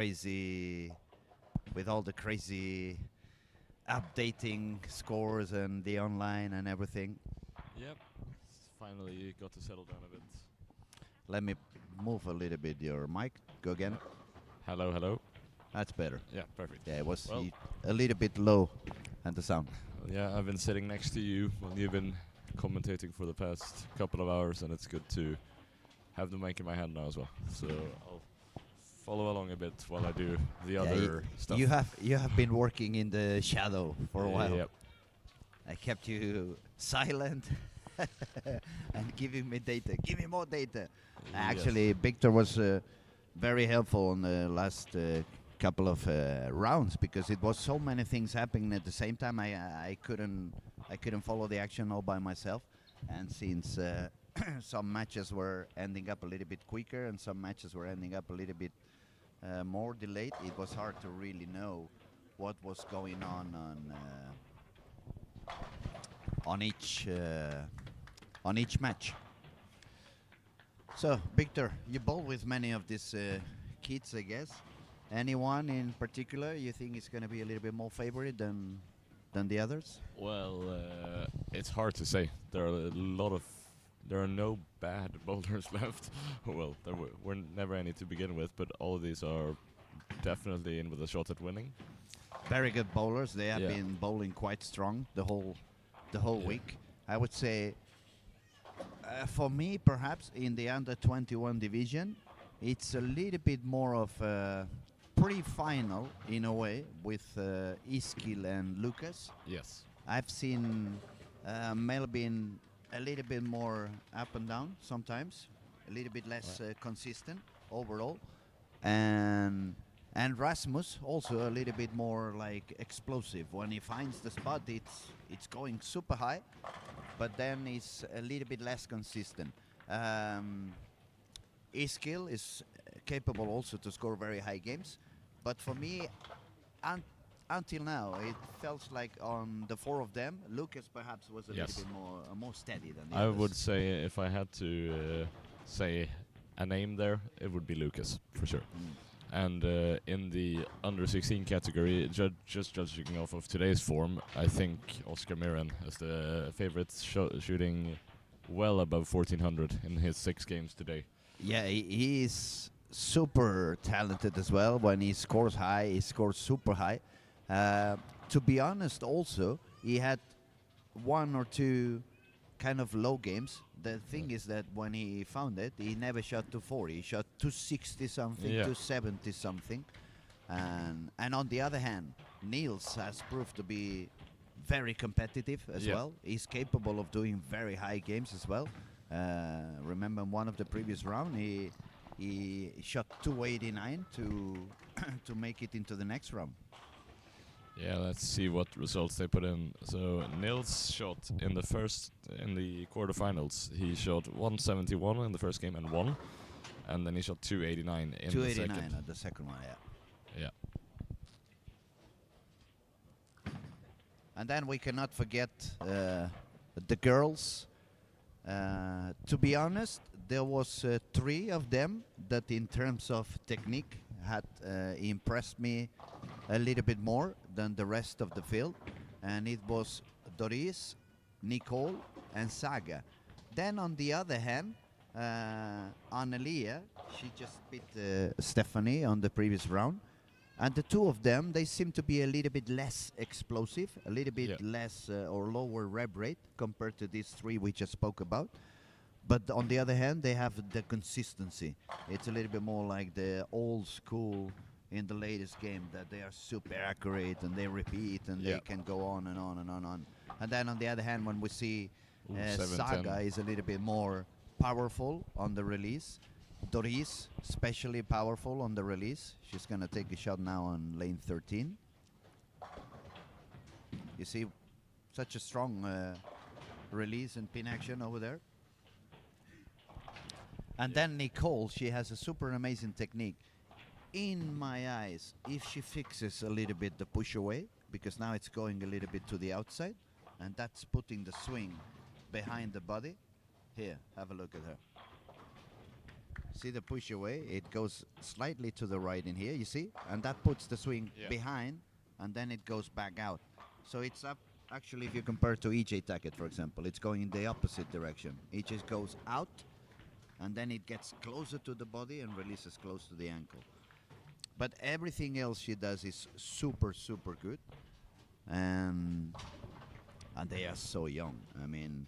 crazy, with all the crazy updating scores and the online and everything. Yep. Finally, you got to settle down a bit. Let me move a little bit your mic. Go again. Hello, hello. That's better. Yeah, perfect. Yeah, it was Well- a little bit low and the sound. Yeah, I've been sitting next to you when you've been commentating for the past couple of hours, and it's good to have the mic in my hand now as well. So I'll follow along a bit while I do the Yeah, other stuff. You have been working in the shadow for a while. Yep. I kept you silent and giving me data. Give me more data. Actually, Victor was very helpful in the last couple of rounds because it was so many things happening at the same time. I couldn't follow the action all by myself, and since some matches were ending up a little bit quicker and some matches were ending up a little bit more delayed, it was hard to really know what was going on each match. So, Victor, you bowl with many of these kids, I guess. Anyone in particular you think is going to be a little bit more favorite than the others? Well, it's hard to say. There are no bad boulders left. Well, there were never any to begin with, but all of these are definitely in with a shot at winning. Very good bowlers. They have Yeah. been bowling quite strong the whole week. I would say, for me, perhaps in the under 21 division, it's a little bit more of a pre-final in a way with Iskil and Lucas. Yes. I've seen Melvin a little bit more up and down sometimes, a little bit less consistent overall, and Rasmus also a little bit more like explosive. When he finds the spot, it's going super high, but then it's a little bit less consistent. Iskil is capable also to score very high games, but for me, until now, it felt like on the four of them, Lucas perhaps was a Yes. little bit more steady than the I others. would say if I had to say a name there, it would be Lucas, for sure. And in the under 16 category, just judging off of today's form, I think Oscar Mirren is the favorite, shooting well above 1400 in his 6 games today. Yeah, he is super talented as well. When he scores high, he scores super high. To be honest, also, he had one or two kind of low games. The thing is that when he found it, he never shot 240. He shot 260 something, Yeah. 270 something. And on the other hand, Niels has proved to be very competitive as Yeah. well. He's capable of doing very high games as well. Remember in one of the previous round, he shot 289 to to make it into the next round. Yeah, let's see what results they put in. So Nils shot in the quarterfinals. He shot 171 in the first game and won, and then he shot 289 in the 289 second. at the second one, yeah. Yeah. And then we cannot forget the girls. To be honest, there was 3 of them that in terms of technique had impressed me a little bit more than the rest of the field. And it was Doris, Nicole and Saga. Then on the other hand, Annelia, she just beat Stephanie on the previous round. And the 2 of them, they seem to be a little bit less explosive, a little bit less or lower rev rate compared to these 3 we just spoke about. But on the other hand, they have the consistency. It's a little bit more like the old school in the latest game, that they are super accurate and they repeat and they can go on and on and on and on. And then on the other hand, when we see Saga is a little bit more powerful on the release. Doris, especially powerful on the release. She's going to take a shot now on lane 13. You see such a strong release and pin action over there. And then Nicole, she has a super amazing technique. In my eyes, if she fixes a little bit the push away, because now it's going a little bit to the outside, and that's putting the swing behind the body. Here, have a look at her. See the push away? It goes slightly to the right in here, you see? And that puts the swing behind, and then it goes back out. So it's up, actually, if you compare to EJ Tackett, for example, it's going in the opposite direction. It just goes out, and then it gets closer to the body and releases close to the ankle. But everything else she does is super, super good. And they are so young. I mean,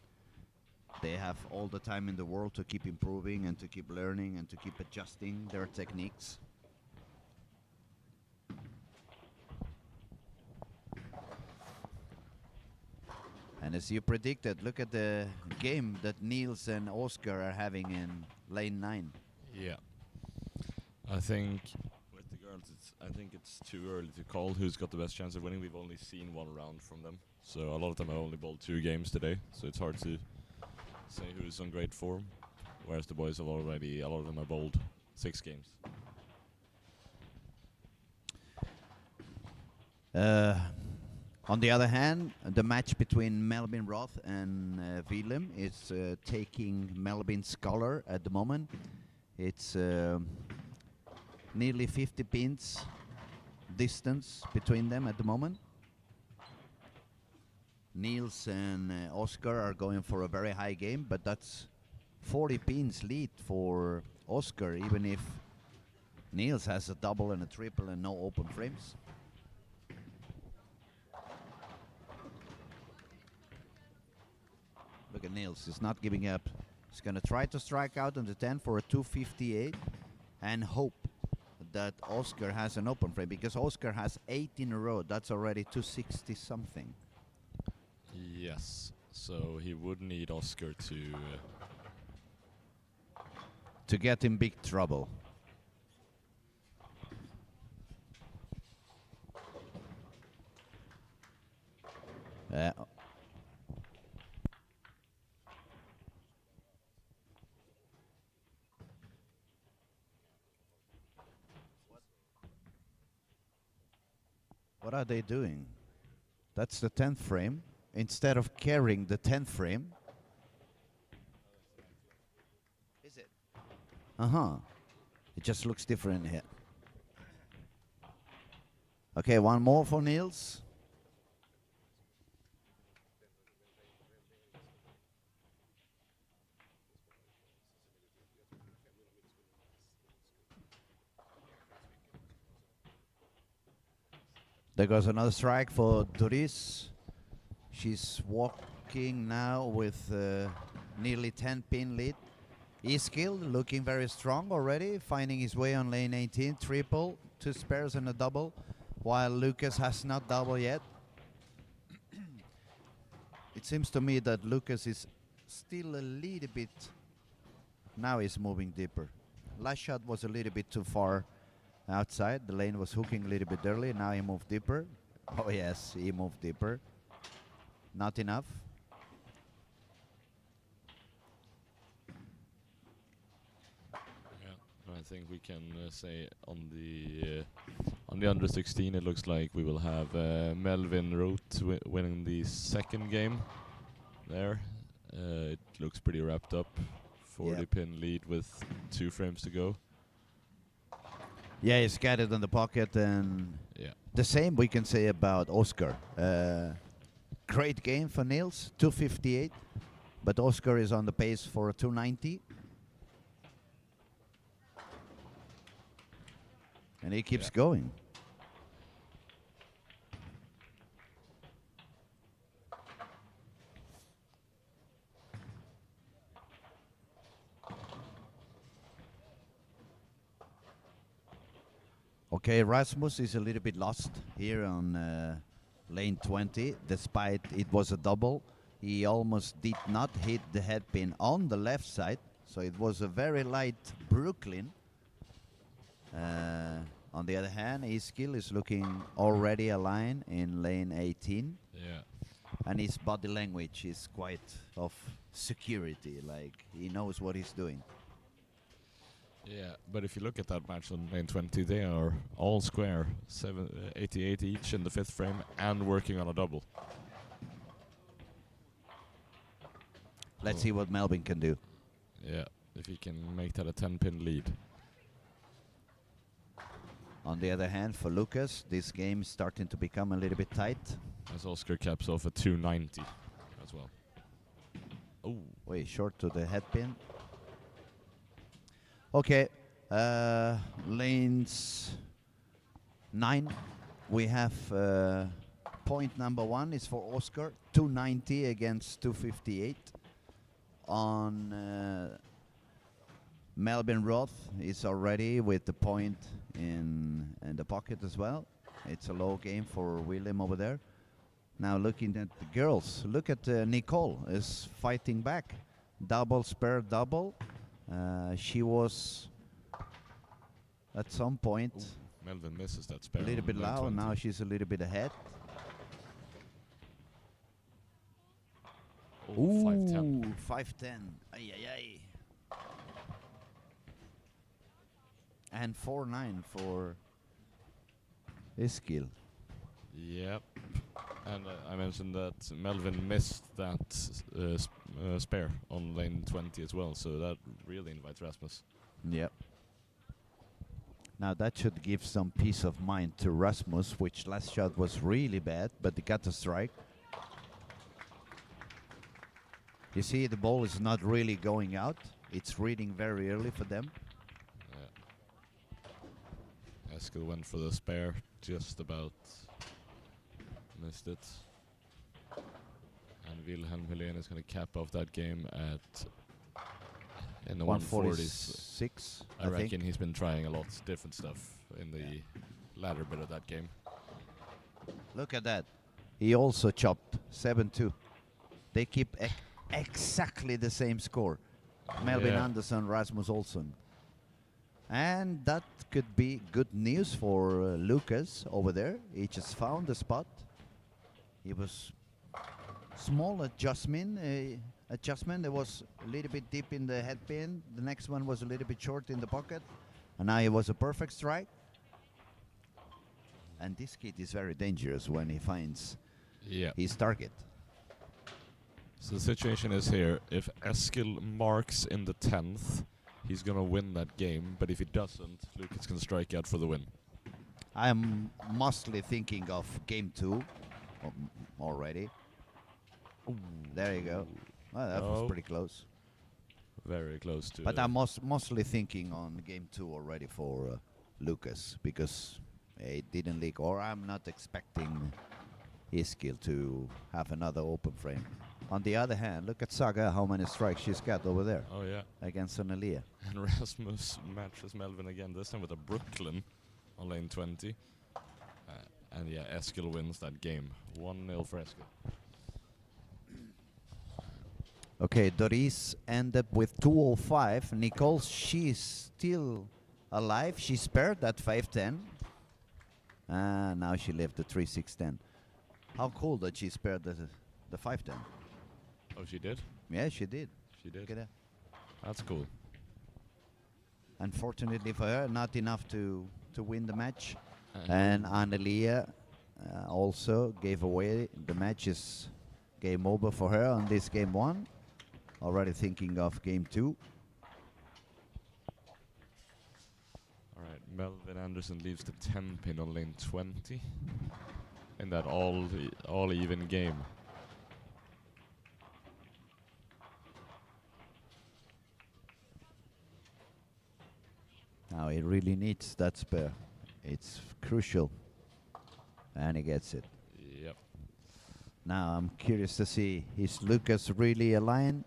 they have all the time in the world to keep improving and to keep learning and to keep adjusting their techniques. And as you predicted, look at the game that Niels and Oscar are having in lane 9. Yeah. I think with the girls, I think it's too early to call who's got the best chance of winning. We've only seen one round from them. So a lot of them have only bowled 2 games today. So it's hard to say who's on great form. Whereas the boys have already, a lot of them have bowled 6 games. On the other hand, the match between Melvin Roth and Willem is taking Melvin's color at the moment. It's nearly 50 pins distance between them at the moment. Niels and Oscar are going for a very high game, but that's 40 pins lead for Oscar, even if Niels has a double and a triple and no open frames. Look at Niels, he's not giving up. He's going to try to strike out on the 10 for a 258 and hope that Oscar has an open frame, because Oscar has 8 in a row. That's already 260 something. Yes, so he would need Oscar to get in big trouble. What are they doing? That's the 10th frame. Instead of carrying the 10th frame. Is it? Uh-huh. It just looks different here. Okay, one more for Niels. There goes another strike for Doris. She's walking now with nearly 10 pin lead. Eskil looking very strong already, finding his way on lane 18. Triple, 2 spares and a double, while Lucas has not double yet. It seems to me that Lucas is still a little bit... Now he's moving deeper. Last shot was a little bit too far outside. The lane was hooking a little bit early. Now he moved deeper. Oh yes, he moved deeper. Not enough. Yeah, I think we can say on the under 16, it looks like we will have Melvin Roth winning the second game. There, it looks pretty wrapped up. 40 pin lead with 2 frames to go. Yeah, he's got it in the pocket, and the same we can say about Oscar. Great game for Niels, 258, but Oscar is on the pace for a 290. And he keeps going. Okay, Rasmus is a little bit lost here on lane 20. Despite it was a double, he almost did not hit the headpin on the left side. So it was a very light Brooklyn. On the other hand, his skill is looking already aligned in lane 18. Yeah. And his body language is quite of security, like he knows what he's doing. Yeah, but if you look at that match on lane 20, they are all square, 88 each in the 5th frame and working on a double. Let's see what Melvin can do. Yeah, if he can make that a 10-pin lead. On the other hand, for Lucas, this game is starting to become a little bit tight. As Oscar caps off at 290 as well. Oh, Way short to the head pin. Okay, lanes 9. We have point number 1 is for Oscar, 290 against 258. On Melvin Roth is already with the point in the pocket as well. It's a low game for William over there. Now looking at the girls, look at Nicole is fighting back. Double, spare, double. She was at some point Melvin misses that a spare. little on bit lane low. 20. Now she's a little bit ahead. Oh, 510. 510. Ay, ay, ay. And 4-9 for Eskil. Yep. And I mentioned that Melvin missed that spare on lane 20 as well, so that really invites Rasmus. Yep. Now that should give some peace of mind to Rasmus, which last shot was really bad, but he got the strike. You see, the ball is not really going out. It's reading very early for them. Yeah. Eskil went for the spare, just about missed it. And Wilhelm Helene is going to cap off that game at in the 140s. 146, I reckon he's been trying a lot of different stuff in the latter bit of that game. Look at that. He also chopped 7-2. They keep exactly the same score. Melvin Yeah. Andersson, Rasmus Olsson. And that could be good news for Lucas over there. He just found the spot. It was small adjustment. There was a little bit deep in the head pin. The next one was a little bit short in the pocket. And now it was a perfect strike. And this kid is very dangerous when he finds his target. So the situation is here, if Eskil marks in the 10th, he's going to win that game, but if he doesn't, Lucas can strike out for the win. I'm mostly thinking of game 2 already. Ooh, there you go. Well, that was pretty close. Very close to... But I'm mostly thinking on game 2 already for Lucas, because it didn't leak, or I'm not expecting Eskil to have another open frame. On the other hand, look at Saga, how many strikes she's got over there. Oh, yeah. Against Sonelia. And Rasmus matches Melvin again, this time with a Brooklyn on lane 20. And yeah, Eskil wins that game. 1-0 for Eskil. Okay, Doris ended with 205. Nicole, she's still alive. She spared that 510. Now she left the 3610. How cool that she spared the 510. Oh, she did? Yeah, she did. She did. Look at that. That's cool. Unfortunately for her, not enough to win the match. And Annelia also gave away. The match is game over for her on this game 1. Already thinking of game 2. All right, Melvin Andersson leaves the 10 pin on lane 20 in that all even game. Now he really needs that spare. It's crucial. And he gets it. Yep. Now I'm curious to see, is Lucas really aligned?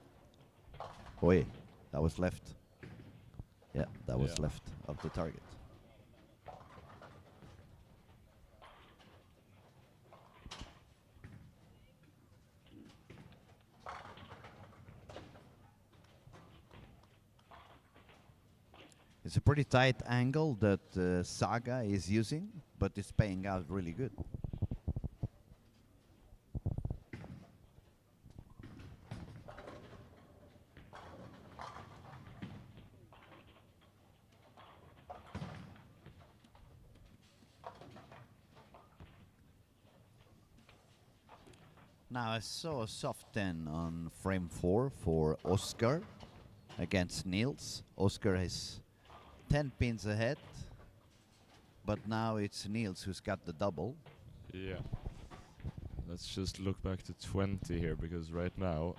Oi, that was left. Yeah, that was left of the target. It's a pretty tight angle that Saga is using, but it's paying out really good. Now I saw a soft 10 on frame 4 for Oscar. against Niels. Oscar is 10 pins ahead, but now it's Niels who's got the double. Yeah. Let's just look back to 20 here, because right now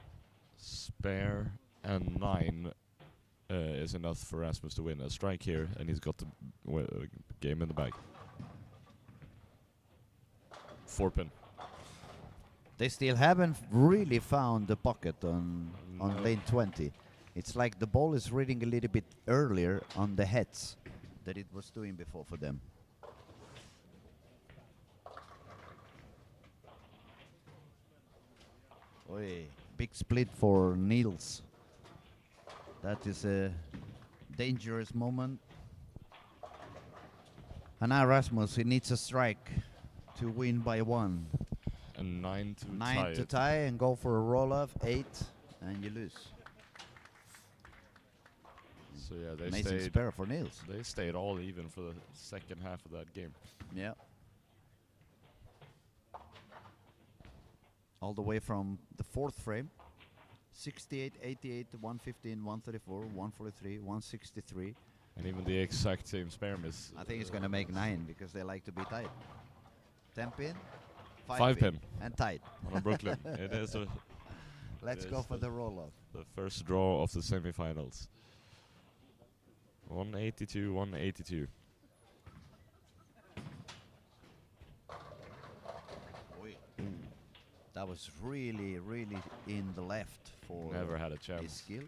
spare and 9 is enough for Rasmus to win. A strike here, and he's got the game in the bag. 4 pin. They still haven't really found the pocket on No. lane 20. It's like the ball is reading a little bit earlier on the heads than it was doing before for them. Oi, big split for Niels. That is a dangerous moment. And now Rasmus, he needs a strike to win by 1. And 9 to 9 tie to it. tie and go for a roll-off, 8, and you lose. So yeah, they Amazing stayed. spare for Niels. They stayed all even for the second half of that game. Yeah. All the way from the 4th frame. 68, 88, 115, 134, 143, 163. And even the exact same spare miss. I think it's going to make 9 because they like to be tight. 10 pin, 5 pin. and tight. On Brooklyn. It is Let's It go is for the roll-off. the first draw of the semifinals. 182, 182. That was really, really in the left for Never had a his chance. skill.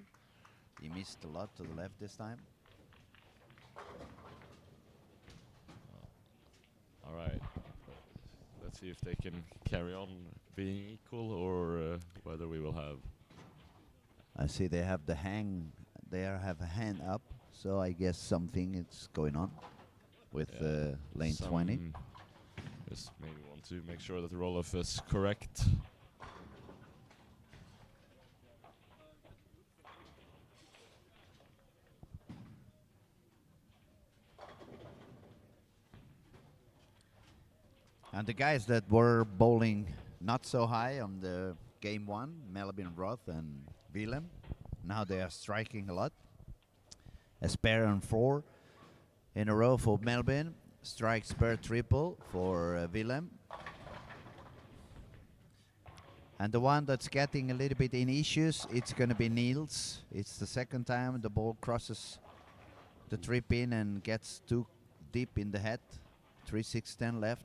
He missed a lot to the left this time. All right. Let's see if they can carry on being equal, or whether we will have. I see they have the hang. They have a hand up, so I guess something is going on with lane 20. Just maybe want to make sure that the roll-off is correct. And the guys that were bowling not so high on the game 1, Melvin Roth and Willem, now they are striking a lot. A spare and 4 in a row for Melvin. Strike spare triple for Willem. And the one that's getting a little bit in issues, it's going to be Niels. It's the second time the ball crosses the 3 pin and gets too deep in the head. 3, 6, 10 left.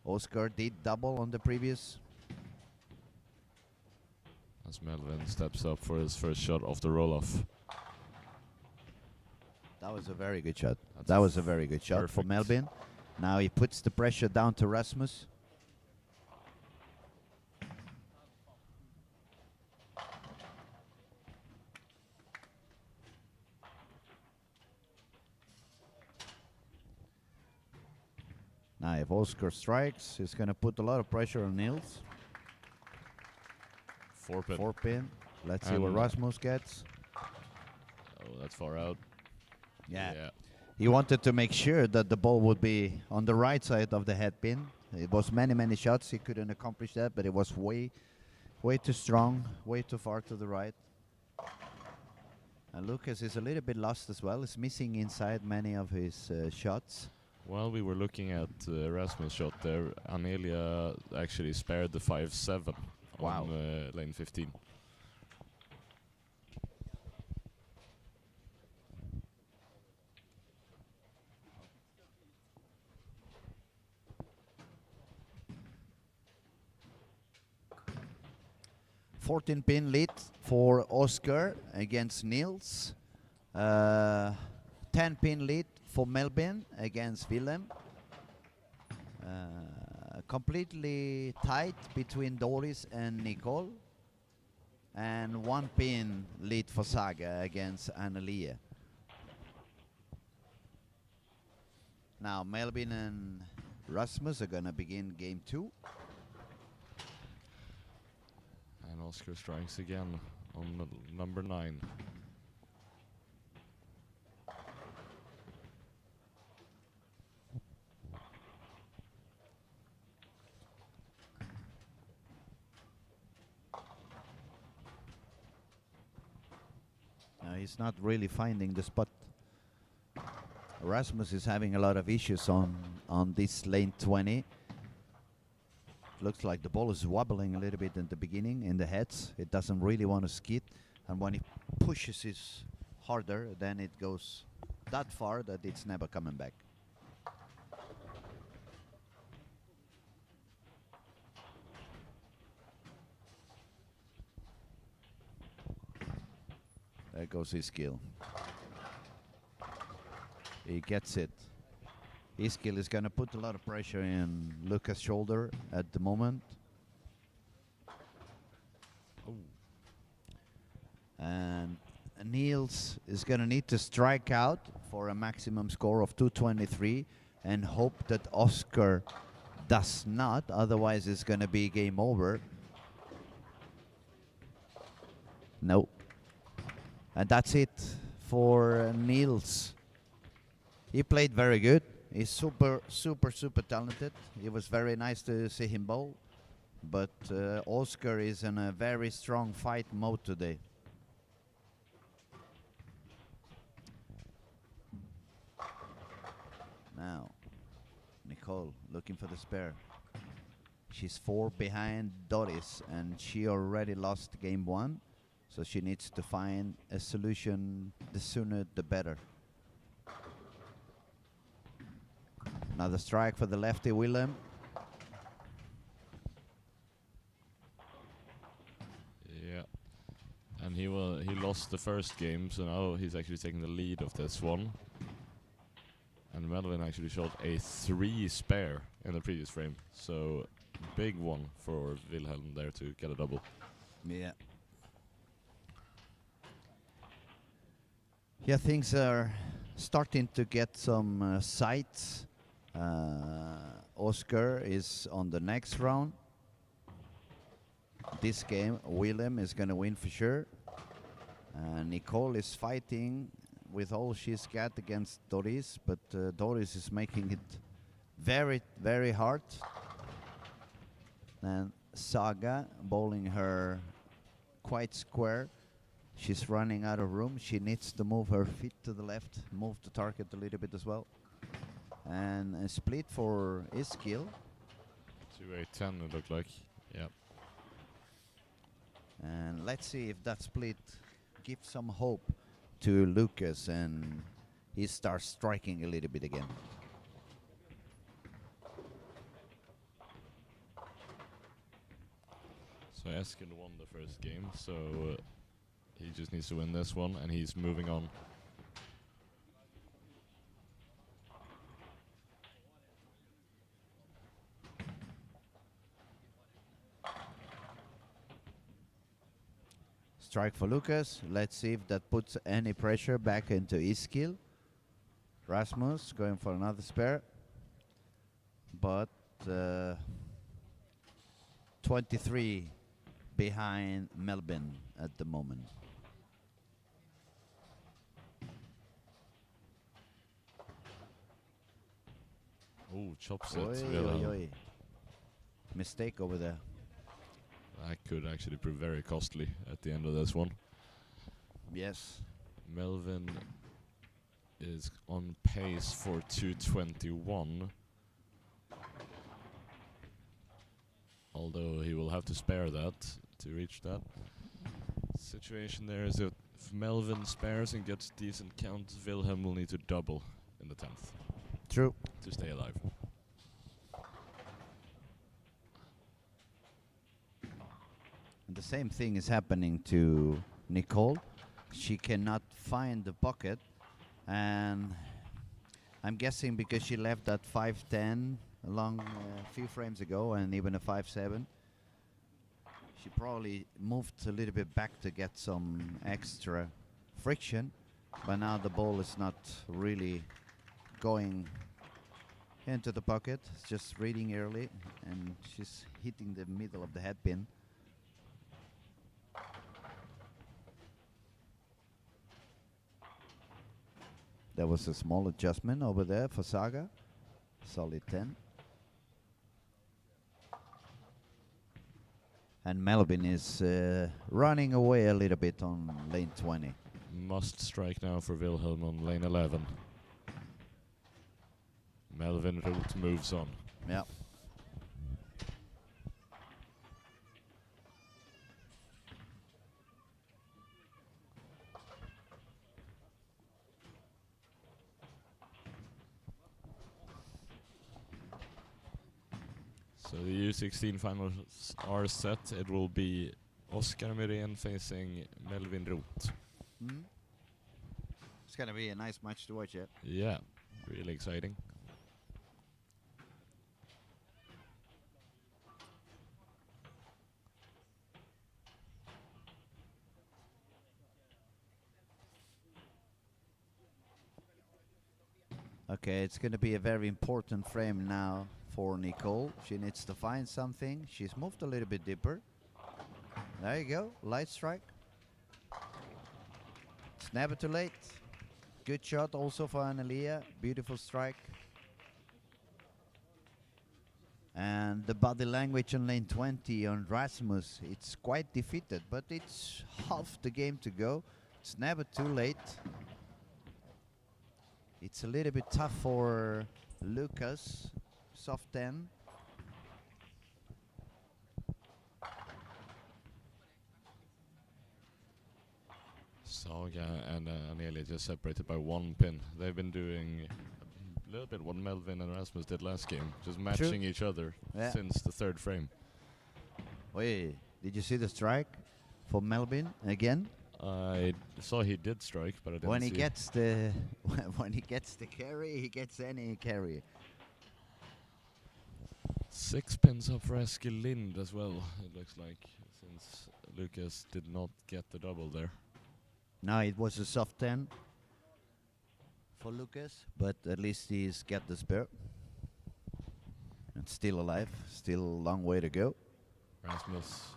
Oscar did double on the previous. As Melvin steps up for his first shot of the roll-off. That was a very good shot. That's That was a very good shot for perfect. Melvin. Now he puts the pressure down to Rasmus. Now if Oscar strikes, he's going to put a lot of pressure on Niels. 4 pin. 4 pin. Let's see what And Rasmus gets. Oh, that's far out. Yeah. He wanted to make sure that the ball would be on the right side of the head pin. It was many shots. He couldn't accomplish that, but it was way too strong, way too far to the right. And Lucas is a little bit lost as well. He's missing inside many of his shots. While we were looking at Rasmus' shot there, Amelia actually spared the 5-7 Wow. on lane 15. Fourteen pin lead for Oscar against Niels. 10-pin lead for Melvin against Willem. Completely tight between Doris and Nicole. And 1-pin lead for Saga against Annelie. Now Melvin and Rasmus are gonna begin game 2. And Oscar strikes again on number 9. he's not really finding the spot. Rasmus is having a lot of issues on this lane 20. Looks like the ball is wobbling a little bit in the beginning in the heads. It doesn't really want to skid, and when he pushes it harder, then it goes that far that it's never coming back. There goes his skill. He gets it. His skill is going to put a lot of pressure in Lucas' shoulder at the moment. Oh. And Niels is going to need to strike out for a maximum score of 223 and hope that Oscar does not, otherwise it's going to be game over. No. And that's it for Niels. He played very good. He's super talented. It was very nice to see him bowl. But Oscar is in a very strong fight mode today. Now, Nicole looking for the spare. She's 4 behind Doris, and she already lost game 1. So she needs to find a solution, the sooner the better. Another strike for the lefty Willem. Yeah, and he lost the first game, so now he's actually taking the lead of this one. And Melvin actually shot a 3 spare in the previous frame, so big one for Wilhelm there to get a double. Yeah. Yeah, things are starting to get some sights. Oscar is on the next round. This game, Willem is going to win for sure. Nicole is fighting with all she's got against Doris, but Doris is making it very, very hard. And Saga bowling her quite square. She's running out of room. She needs to move her feet to the left, move the target a little bit as well. And a split for Iskil. 2-8-10 it looked like. Yep. And let's see if that split gives some hope to Lucas and he starts striking a little bit again. So Eskil won the first game, so he just needs to win this one, and he's moving on. Strike for Lucas. Let's see if that puts any pressure back into Iskil. Rasmus going for another spare. But 23 behind Melbourne at the moment. Oh, chops it. Oi, oi, oi. Mistake over there. That could actually prove very costly at the end of this one. Yes. Melvin is on pace for 221. Although he will have to spare that to reach that. Situation there is that if Melvin spares and gets decent count, Wilhelm will need to double in the 10th. True. To stay alive. And the same thing is happening to Nicole. She cannot find the pocket, and I'm guessing because she left that 5-10 along a few frames ago and even a 5-7, she probably moved a little bit back to get some extra friction, but now the ball is not really going into the pocket. It's just reading early, and she's hitting the middle of the head pin. There was a small adjustment over there for Saga. Solid 10. And Melvin is running away a little bit on lane 20. Must strike now for Wilhelm on lane 11. Melvin Roth moves on. Yeah. So the U16 finals are set. It will be Oskar Myrén facing Melvin Roth. Mm. It's gonna be a nice match to watch. Yeah. Yeah, really exciting. Okay, it's going to be a very important frame now for Nicole. She needs to find something. She's moved a little bit deeper. There you go, light strike. It's never too late. Good shot also for Annelia. Beautiful strike. And the body language on lane 20 on Rasmus, it's quite defeated, but it's half the game to go. It's never too late. It's a little bit tough for Lucas, soft 10. Saga and Anelia just separated by 1 pin. They've been doing a little bit what Melvin and Rasmus did last game, just matching each other since the 3rd frame. Wait, did you see the strike for Melvin again? I saw he did strike, but I didn't When he see gets the when he gets the carry, he gets any carry. 6 pins up for Eskil Lind as well, it looks like, since Lucas did not get the double there. No, it was a soft 10 for Lucas, but at least he's got the spare. And still alive, still a long way to go. Rasmus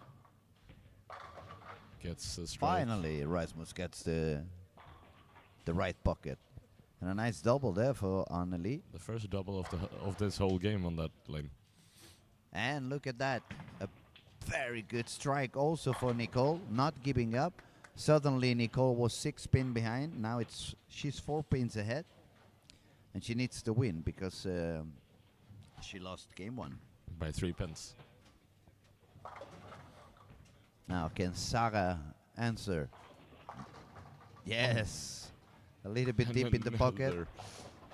gets the strike. Finally, Rasmus gets the right pocket. And a nice double there for Anneli. The first double of this whole game on that lane. And look at that. A very good strike also for Nicole, not giving up. Suddenly Nicole was 6 pin behind. Now she's 4 pins ahead. And she needs to win because she lost game 1. By 3 pins. Now can Sarah answer? Yes. A little bit deep in the pocket.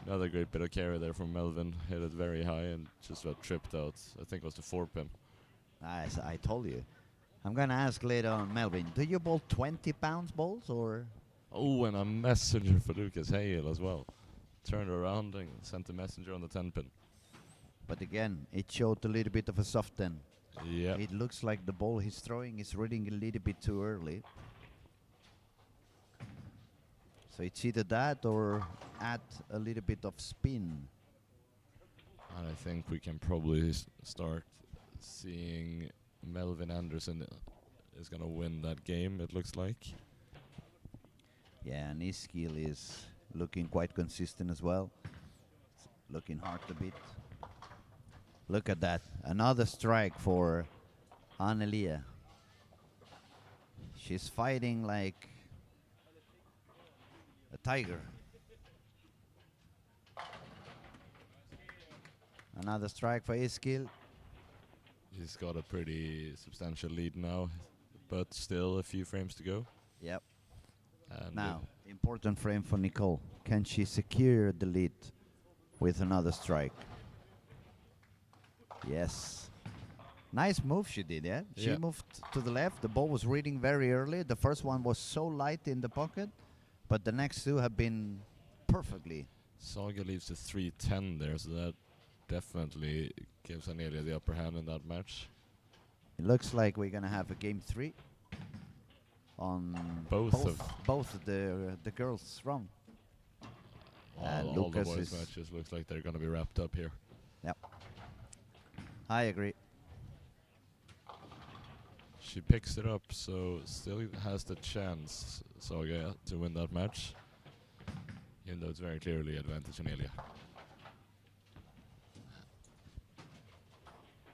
Another great bit of carry there from Melvin. Hit it very high and just about tripped out. I think it was the 4 pin. As I told you. I'm going to ask later on, Melvin, do you bowl 20 pounds balls or? Oh, and a messenger for Lucas Hale as well. Turned around and sent a messenger on the 10 pin. But again, it showed a little bit of a soft 10. Yeah. It looks like the ball he's throwing is reading a little bit too early. So it's either that or add a little bit of spin. And I think we can probably start seeing Melvin Anderson is going to win that game, it looks like. Yeah, and his skill is looking quite consistent as well. It's looking hard a bit. Look at that. Another strike for Annelia. She's fighting like a tiger. Another strike for Eskil. He's got a pretty substantial lead now, but still a few frames to go. Yep. And Now, important frame for Nicole. Can she secure the lead with another strike? Yes. Nice move she did, yeah? She moved to the left. The ball was reading very early. The first one was so light in the pocket, but the next two have been perfectly. Saga leaves the 3-10 there, so that definitely gives Anelia the upper hand in that match. It looks like we're gonna have a game 3 on both the girls wrong. All the boys matches looks like they're gonna be wrapped up here. Yep. I agree. She picks it up, so still has the chance, Saga, to win that match. Even though it's very clearly advantage Anelia.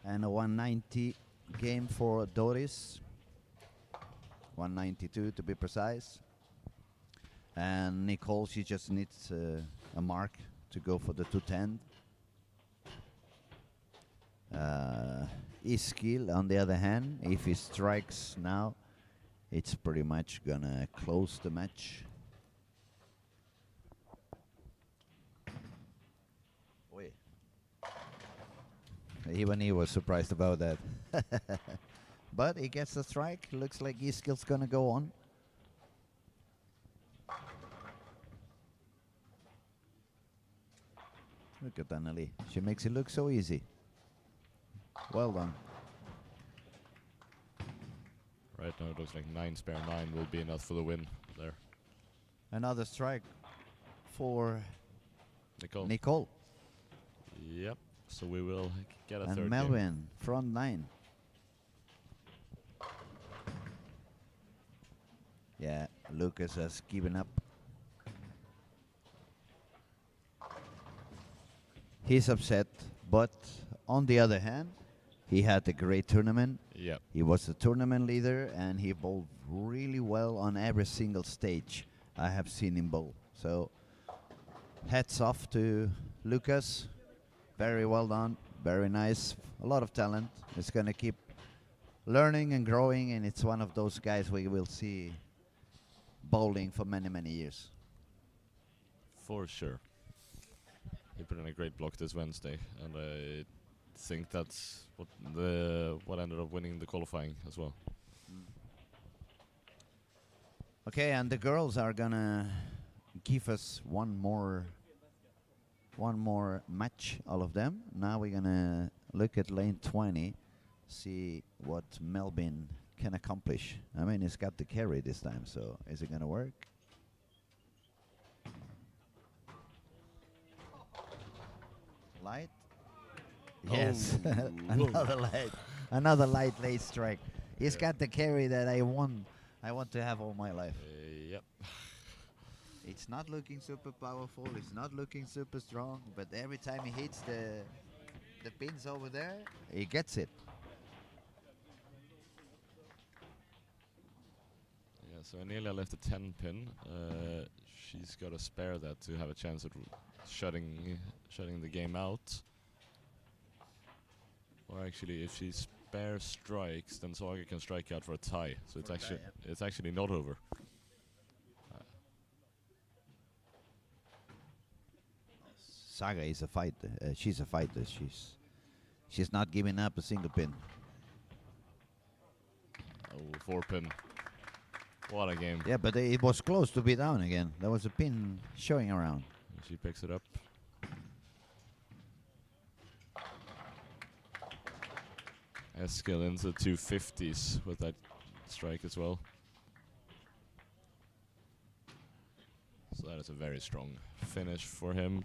And a 190 game for Doris. 192 to be precise. And Nicole, she just needs a mark to go for the 210. Iskil, on the other hand, if he strikes now, it's pretty much gonna close the match. Wait. Even he was surprised about that. But he gets the strike. Looks like Iskil's gonna go on. Look at Anneli. She makes it look so easy. Well done. Right now it looks like 9 spare 9 will be enough for the win there. Another strike for Nicole. Nicole. Yep. So we will get a third And game. Melvin, front 9. Yeah, Lucas has given up. He's upset, but on the other hand, he had a great tournament. Yep. He was the tournament leader, and he bowled really well on every single stage I have seen him bowl. So, hats off to Lucas. Very well done. Very nice. A lot of talent. He's going to keep learning and growing, and it's one of those guys we will see bowling for many, many years. For sure. He put in a great block this Wednesday, and I think that's what ended up winning the qualifying as well. Okay, and the girls are gonna give us one more match, all of them. Now we're gonna look at lane 20, see what Melvin can accomplish. I mean, he's got the carry this time, so is it gonna work? Light? Yes, another light late strike. He's got the carry that I want to have all my life. Yep. It's not looking super powerful. It's not looking super strong. But every time he hits the pins over there, he gets it. Yeah. So Anelia left a 10 pin. She's got to spare that to have a chance at shutting the game out. Or actually, if she spares strikes, then Saga can strike out for a tie. So it's actually not over. Saga is a fighter. She's a fighter. She's not giving up a single pin. Oh, 4 pin. What a game. Yeah, but it was close to be down again. There was a pin showing around. She picks it up. Eskil into 250s with that strike as well. So that is a very strong finish for him.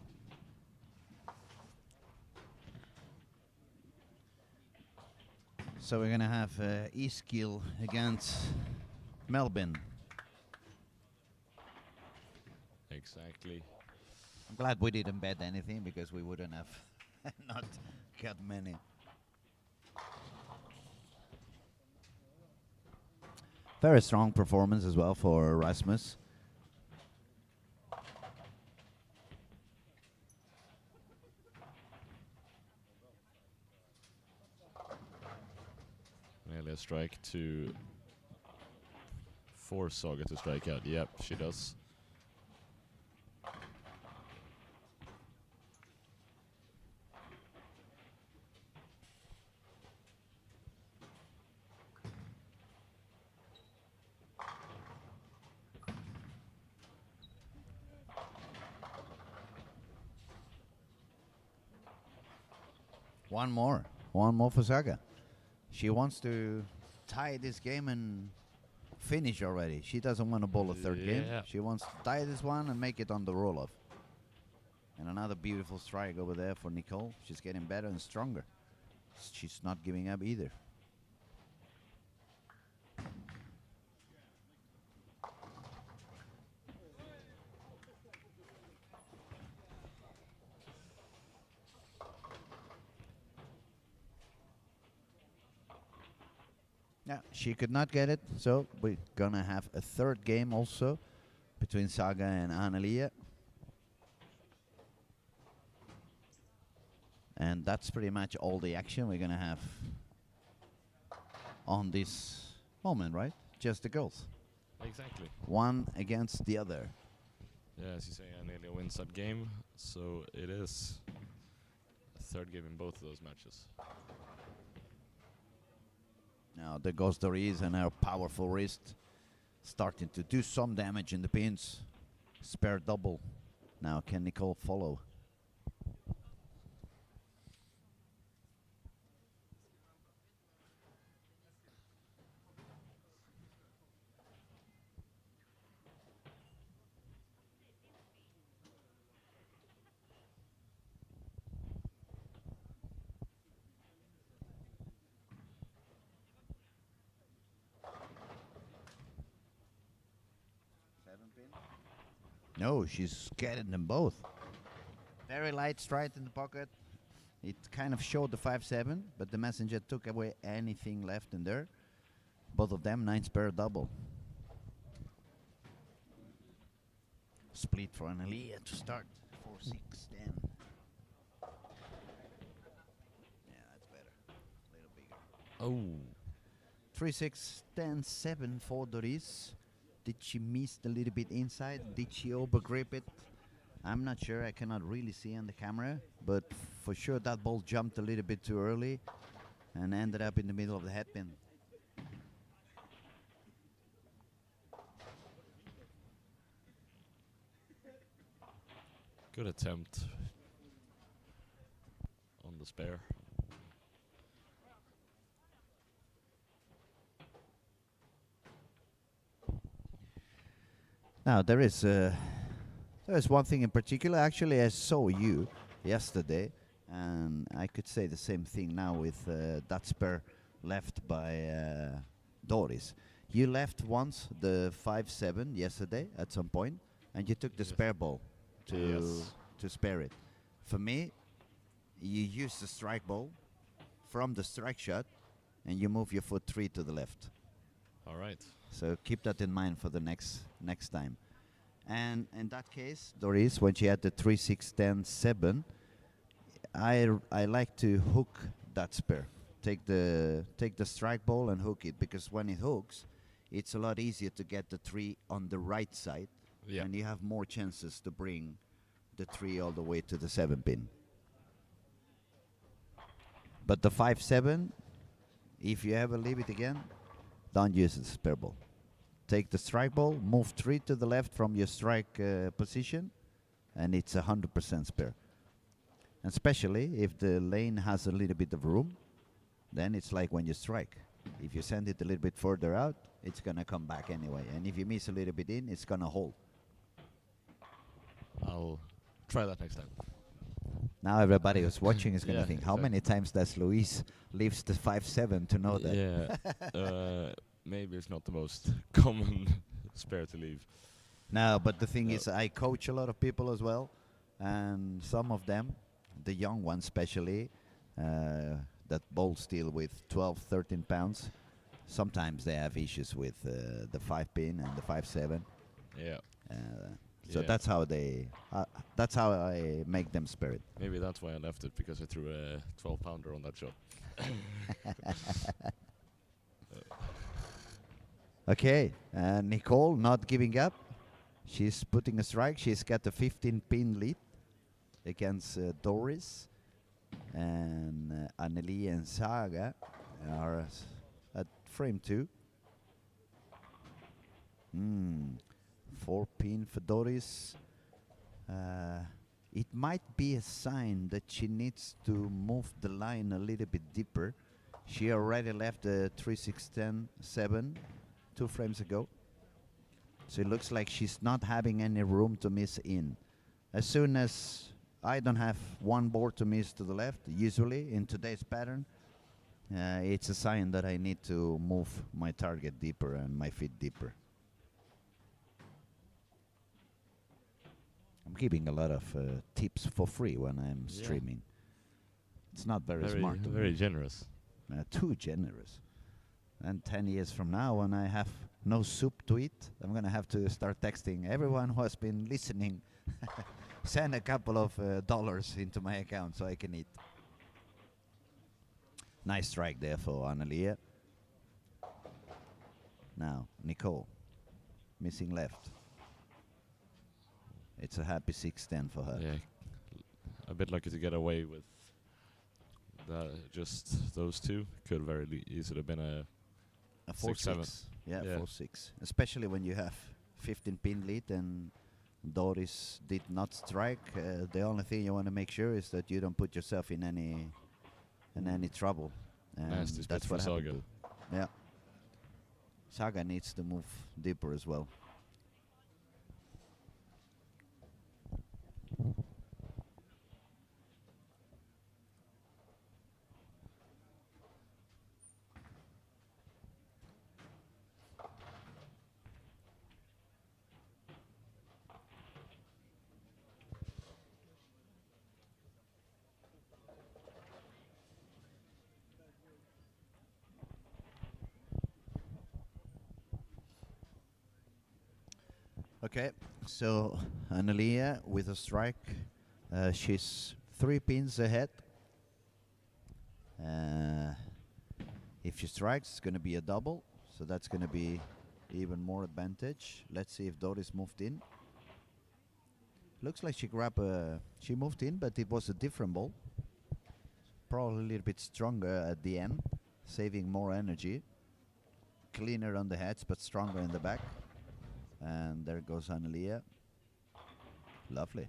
So we're gonna have Eskil against Melvin. Exactly. I'm glad we didn't bet anything because we wouldn't have not got many. Very strong performance as well for Rasmus. Nearly a strike to force Saga to strike out. Yep, she does. One more for Saga. She wants to tie this game and finish already. She doesn't want to bowl a third game. She wants to tie this one and make it on the roll-off. And another beautiful strike over there for Nicole. She's getting better and stronger. She's not giving up either. Yeah, she could not get it, so we're gonna have a third game also between Saga and Annelie. And that's pretty much all the action we're going to have on this moment, right? Just the girls. Exactly. One against the other. Yeah, as you say, Anelia wins that game, so it is a third game in both of those matches. Now there goes Doris and her powerful wrist starting to do some damage in the pins. Spare double. Now can Nicole follow? No, she's getting them both. Very light stride in the pocket. It kind of showed the 5-7, but the messenger took away anything left in there. Both of them 9-spare double. Split for Annelia to start. 4-6-10. Yeah, that's better. A little bigger. Oh. 3-6-10-7 for Doris. Did she miss a little bit inside? Did she overgrip it? I'm not sure. I cannot really see on the camera, but for sure that ball jumped a little bit too early and ended up in the middle of the headpin. Good attempt on the spare. Now there is one thing in particular. Actually, I saw you yesterday, and I could say the same thing now with that spare left by Doris. You left once the 5-7 yesterday at some point, and you took the spare ball to spare it. For me, you use the strike ball from the strike shot, and you move your foot 3 to the left. All right. So keep that in mind for the next time. And in that case, Doris, when she had the 3-6-10-7, I like to hook that spare. Take the strike ball and hook it, because when it hooks, it's a lot easier to get the 3 on the right side, and you have more chances to bring the 3 all the way to the 7 pin. But the 5-7, if you ever leave it again, don't use the spare ball. Take the strike ball, move 3 to the left from your strike position, and it's 100% spare. And especially if the lane has a little bit of room, then it's like when you strike. If you send it a little bit further out, it's going to come back anyway. And if you miss a little bit in, it's going to hold. I'll try that next time. Now everybody who's watching is going to think, how exactly. many times does Luis leaves the 5-7 to know that? Yeah. Maybe it's not the most common spare to leave. No, but the thing is, I coach a lot of people as well, and some of them, the young ones especially, that bowl still with 12, 13 pounds, sometimes they have issues with the 5 pin and the 5-7. Yeah. So that's how that's how I make them spare it. Maybe that's why I left it, because I threw a 12-pounder on that shot. Okay, Nicole not giving up. She's putting a strike. She's got a 15-pin lead against Doris. And Annelie and Saga are at frame 2. 4-pin for Doris. It might be a sign that she needs to move the line a little bit deeper. She already left the 3-6-10-7 2 frames ago. So it looks like she's not having any room to miss in. As soon as I don't have one board to miss to the left, usually in today's pattern, it's a sign that I need to move my target deeper and my feet deeper. I'm giving a lot of tips for free when I'm streaming. It's not very smart. Very generous. Too generous. And 10 years from now, when I have no soup to eat, I'm going to have to start texting everyone who has been listening. Send a couple of dollars into my account so I can eat. Nice strike there for Annelia. Now, Nicole. Missing left. It's a happy 6-10 for her. Yeah, a bit lucky to get away with just those two. Could very easily have been a 4-6. Yeah, Yeah. 4-6. Especially when you have 15 pin lead and Doris did not strike. The only thing you want to make sure is that you don't put yourself in any trouble. And Nasty split that's for what happened Saga. to- Yeah. Saga needs to move deeper as well. Okay, so Annelia with a strike. She's 3 pins ahead. If she strikes, it's going to be a double, so that's going to be even more advantage. Let's see if Doris moved in. Looks like she moved in, but it was a different ball. Probably a little bit stronger at the end, saving more energy. Cleaner on the heads, but stronger in the back. And there goes Annelia. Lovely.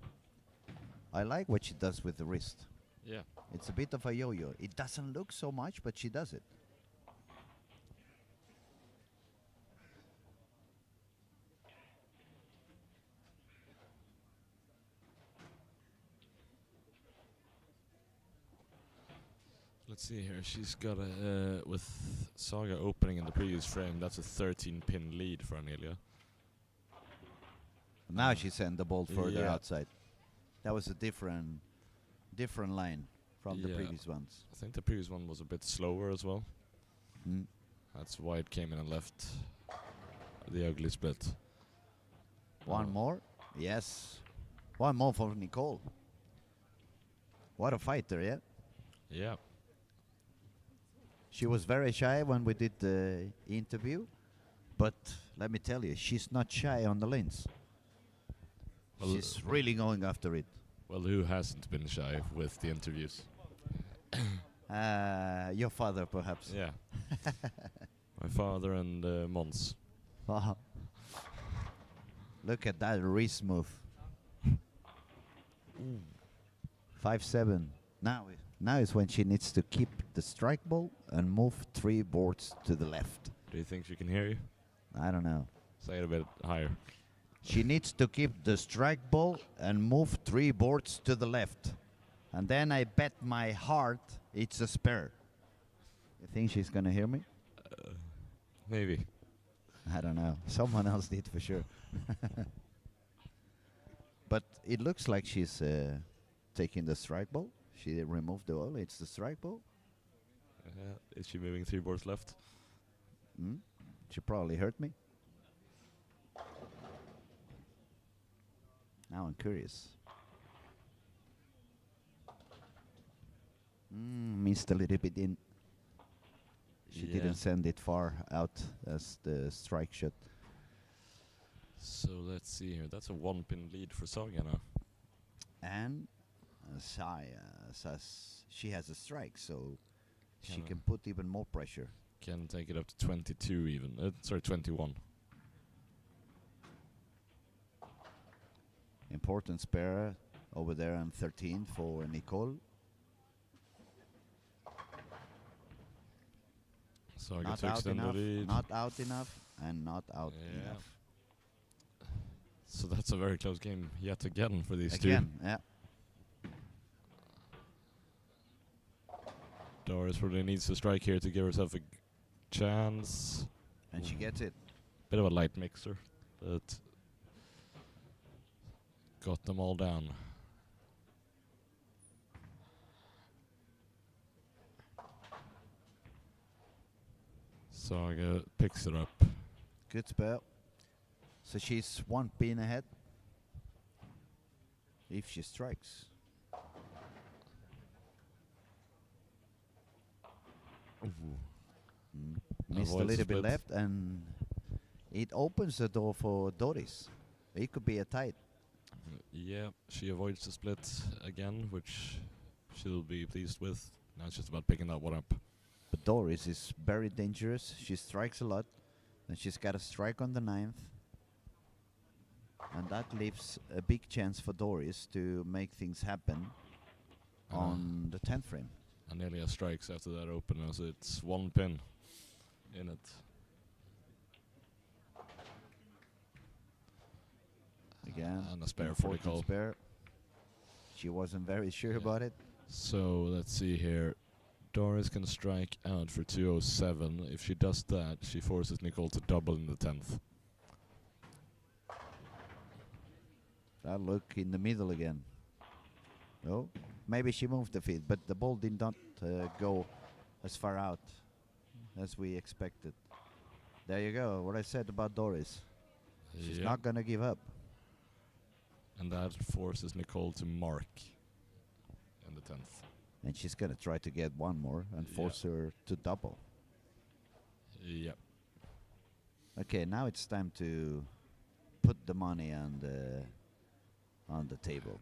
I like what she does with the wrist. Yeah. It's a bit of a yo-yo. It doesn't look so much, but she does it. Let's see here. She's got a with Saga opening in the previous frame. That's a 13-pin lead for Anelia. Now she sent the ball further Yeah. outside. That was a different line from the Yeah. previous ones. I think the previous one was a bit slower as well. Mm. That's why it came in and left the ugly split. One more? Yes. One more for Nicole. What a fighter, yeah? Yeah. She was very shy when we did the interview, but let me tell you, she's not shy on the lanes. Well, She's really going after it. Well, who hasn't been shy with the interviews? Your father, perhaps. Yeah. My father and Mons. Wow. Look at that wrist move. 5-7. Now is when she needs to keep the strike ball and move 3 boards to the left. Do you think she can hear you? I don't know. Say it a bit higher. She needs to keep the strike ball and move 3 boards to the left. And then I bet my heart it's a spare. You think she's gonna hear me? Maybe. I don't know. Someone else did for sure. But it looks like she's taking the strike ball. She removed the ball. It's the strike ball. Is she moving 3 boards left? She probably hurt me. Now I'm curious. Missed a little bit in. She Yeah. didn't send it far out as the strike shot. So let's see here. That's a 1-pin lead for Saga now. And Saya says she has a strike, so she Can, can put even more pressure. Can take it up to 22 even. Sorry, 21. Important spare over there on 13 for Nicole. Saga Not to out extend the enough, lead. not out enough, and not out Yeah. enough. So that's a very close game yet again for these Again, yeah. two. Doris really needs to strike here to give herself a chance. And she gets it. Bit of a light mixer, but got them all down. Saga picks it up. Good spell. So she's 1 pin ahead. If she strikes. Missed a Avoids little the bit split. left, and it opens the door for Doris. It could be a tight. Yeah, she avoids the split again, which she'll be pleased with. Now it's just about picking that one up. But Doris is very dangerous. She strikes a lot. And she's got a strike on the 9th. And that leaves a big chance for Doris to make things happen on the 10th frame. Anelia strikes after that open as it's 1 pin in it. Again, And a spare for important Nicole. spare. She wasn't very sure about it. So let's see here. Doris can strike out for 207. If she does that, she forces Nicole to double in the 10th. That look in the middle again. Oh, maybe she moved the feet, but the ball did not go as far out as we expected. There you go, what I said about Doris. She's not going to give up. And that forces Nicole to mark in the 10th. And she's going to try to get one more and force her to double. Yeah. Okay, now it's time to put the money on the table.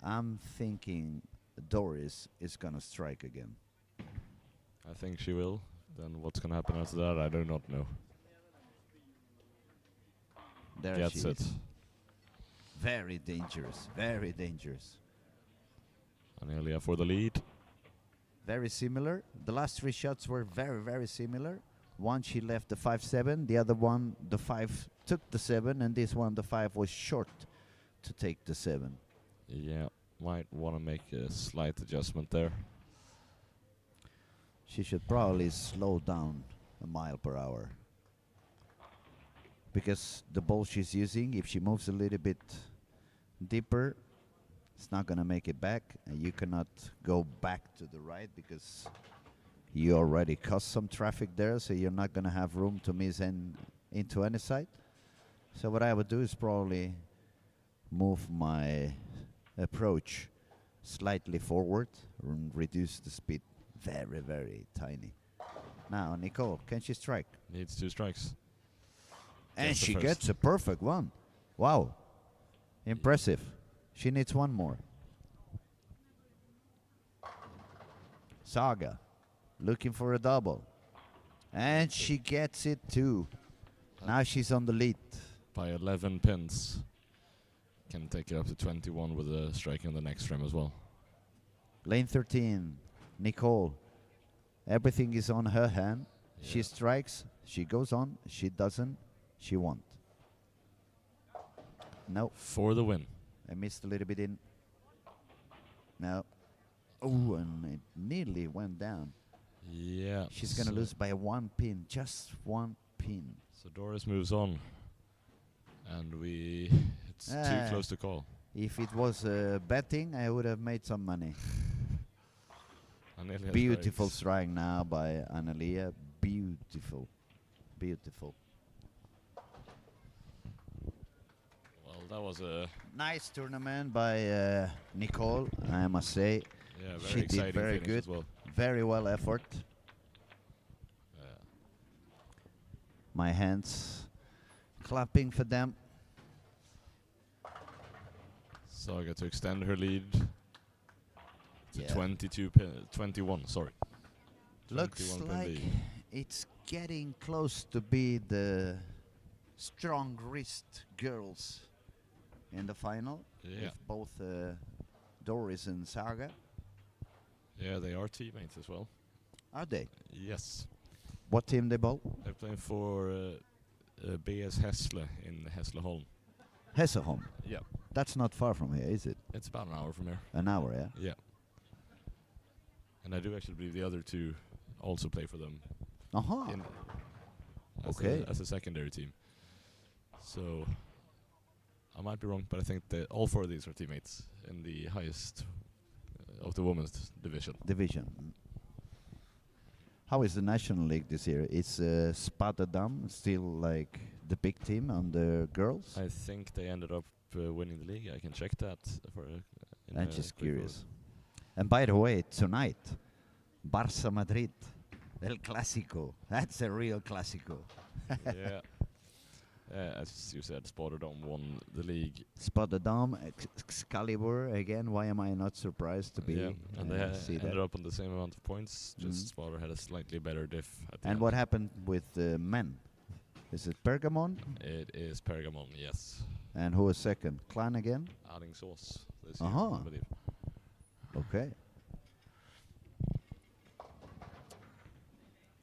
I'm thinking Doris is going to strike again. I think she will. Then what's going to happen after that, I do not know. There Gets she it. is. Very dangerous, very dangerous. Anelia for the lead. Very similar. The last 3 shots were very, very similar. One she left the 5-7, the other one the 5 took the 7, and this one the 5 was short to take the 7. Yeah, might want to make a slight adjustment there. She should probably slow down a mile per hour. Because the ball she's using, if she moves a little bit deeper, it's not going to make it back. And you cannot go back to the right because you already caused some traffic there, so you're not going to have room to miss into any side. So what I would do is probably move my approach slightly forward and reduce the speed very, very tiny. Now, Nicole, can she strike? Needs 2 strikes. And Gets the she first. gets a perfect one. Wow. Impressive. She needs one more. Saga looking for a double. And she gets it too. Now she's on the lead. By 11 pins. Can take it up to 21 with a strike in the next frame as well. Lane 13. Nicole. Everything is on her hand. She strikes. She goes on. She doesn't. She won't. No. For the win. I missed a little bit in. No. Oh, and it nearly went down. Yeah. She's going to lose by 1 pin. Just 1 pin. So Doris moves on. And it's too close to call. If it was betting, I would have made some money. Anelia Beautiful strikes. strike now by Analia. Beautiful. Beautiful. Well, that was a Nice tournament by Nicole, I must say. very She exciting did very finish good. as well. Very well effort. Yeah. My hands clapping for them. Saga to extend her lead to Yeah. 21, sorry. Looks 21 pin like lead. it's getting close to be the strong wrist girls in the final. Yeah. With both Doris and Saga. Yeah, they are teammates as well. Are they? Yes. What team they both? They're playing for BS Hässle in Hässleholm. Hesselholm. Yeah. That's not far from here, is it? It's about an hour from here. An hour, yeah? Yeah. And I do actually believe the other 2 also play for them Aha. in Okay. as a secondary team. So I might be wrong, but I think that all 4 of these are teammates in the highest of the women's division. Division. How is the National League this year? Is Spadadam still like the big team on the girls? I think they ended up winning the league. I can check that for. I'm just curious. And by the way, tonight, Barça Madrid, El Clásico. That's a real Clásico. Yeah. As you said, Spadadam won the league. Spadadam, Excalibur again. Why am I not surprised to be? Yeah, and they see ended that? up on the same amount of points. Just Spadar had a slightly better diff. At the And end. what happened with men? Is it Pergamon? It is Pergamon, yes. And who is second? Clan again? Alingsås this year, Uh-huh. I believe. Okay.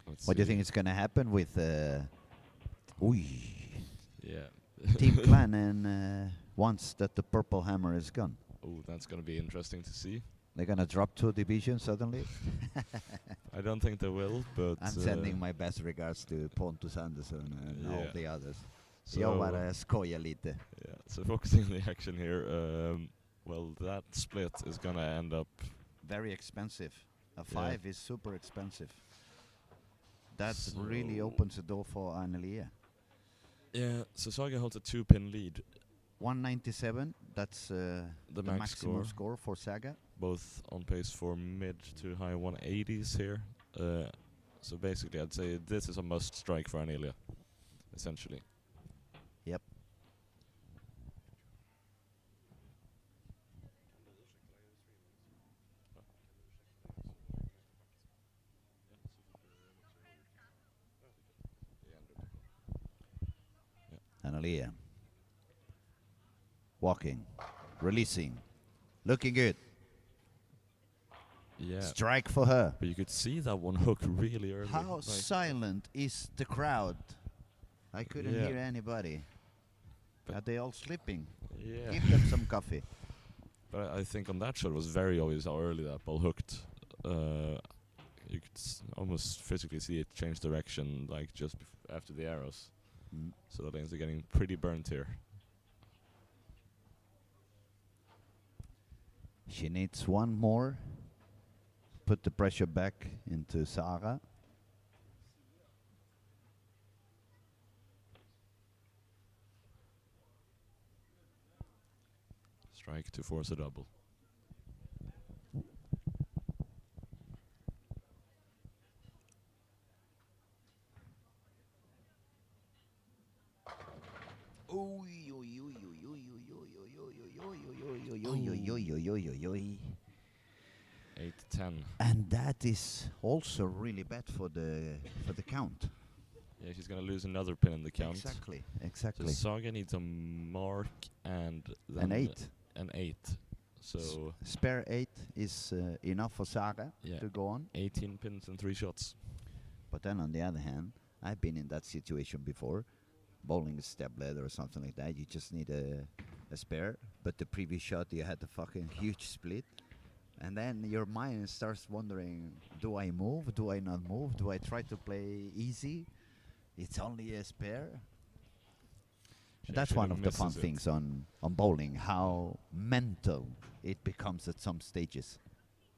Let's What do you see. think is going to happen with Yeah. Team Clan and once that the Purple Hammer is gone? Oh, that's going to be interesting to see. They're going to drop 2 divisions suddenly? I don't think they will, but I'm sending my best regards to Pontus Anderson and all Yeah. the others. So, Jag bara skojar lite. yeah, so focusing on the action here, well, that split is going to end up. Very expensive. A Yeah. 5 is super expensive. That So- really opens the door for Annelia. Yeah, so Saga holds a 2-pin lead, 197, that's the max maximum score. score for Saga. both on pace for mid to high 180s here. So basically, I'd say this is a must strike for Anelia, essentially. Yep. Annelia. Walking. Releasing. Looking good. Yeah, Strike for her. but you could see that one hook really early. How like- silent is the crowd? I couldn't Yeah. hear anybody. But- Are they all sleeping? yeah. Give them some coffee. But I think on that shot it was very obvious how early that ball hooked. You could almost physically see it change direction, like just after the arrows. Mm. So the lanes are getting pretty burnt here. She needs one more. Put the pressure back into Sara. Strike to force a double. Eight to 10. And that is also really bad for the count. Yeah, she's gonna lose another pin in the count. Exactly, So exactly. Saga needs a mark and then An 8. An 8. So Spare 8 is enough for Saga Yeah. to go on. 18 pins and 3 shots. But then on the other hand, I've been in that situation before. Bowling a step ladder or something like that. You just need a spare. But the previous shot, you had a fucking huge split. And then your mind starts wondering, do I move? Do I not move? Do I try to play easy? It's only a spare. She That's actually one of the fun misses it. things on bowling, how mental it becomes at some stages.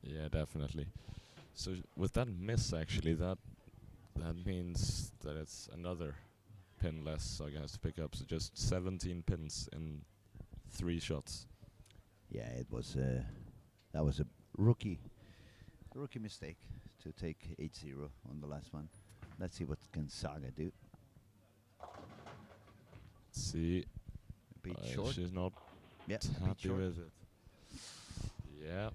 Yeah, definitely. So with that miss, actually, that means that it's another pin less Saga has to pick up. So just 17 pins in 3 shots. Yeah, it was that was a rookie mistake to take 8-0 on the last one. Let's see what can Saga do. See, A bit short. she's not Yeah, a bit happy short. with it. Yeah.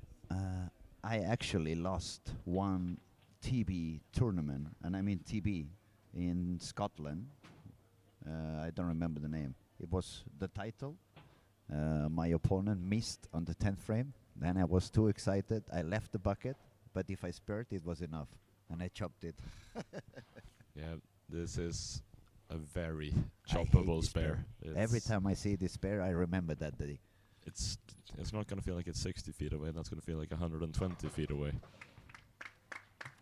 I actually lost one TB tournament, and I mean TB in Scotland. I don't remember the name. It was the title. My opponent missed on the 10th frame. Then I was too excited. I left the bucket, but if I spared, it was enough, and I chopped it. Yeah, this is a very I hate choppable this spare. Every It's- time I see this spare, I remember that day. It's not gonna feel like it's 60 feet away. That's gonna feel like 120 feet away.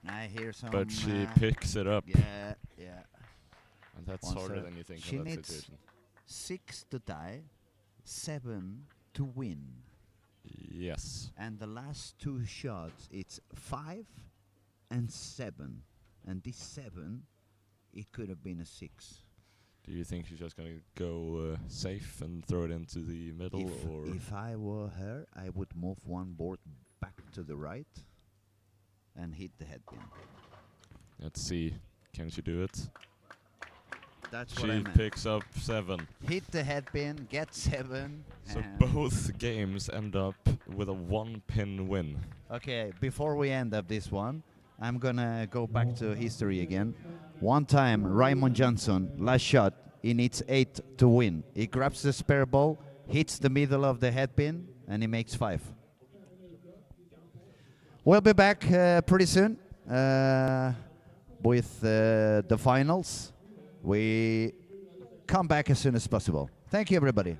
I hear some. But she picks it up, Yeah, yeah. and that's One harder serve. than you think She in that needs situation. 6 to tie, 7 to win. Yes. And the last 2 shots, it's 5 and 7. and this 7, it could have been a 6. Do you think she's just gonna go safe and throw it into the middle, or If I were her, I would move one board back to the right and hit the head pin. let's see, can she do it? That's what I She meant. picks up 7. Hit the head pin, get 7. So and- both games end up with a 1-pin win. Okay, before we end up this one, I'm gonna go back to history again. One time, Raymond Johnson, last shot, he needs 8 to win. He grabs the spare ball, hits the middle of the head pin, and he makes 5. We'll be back pretty soon with the finals. We come back as soon as possible. Thank you, everybody.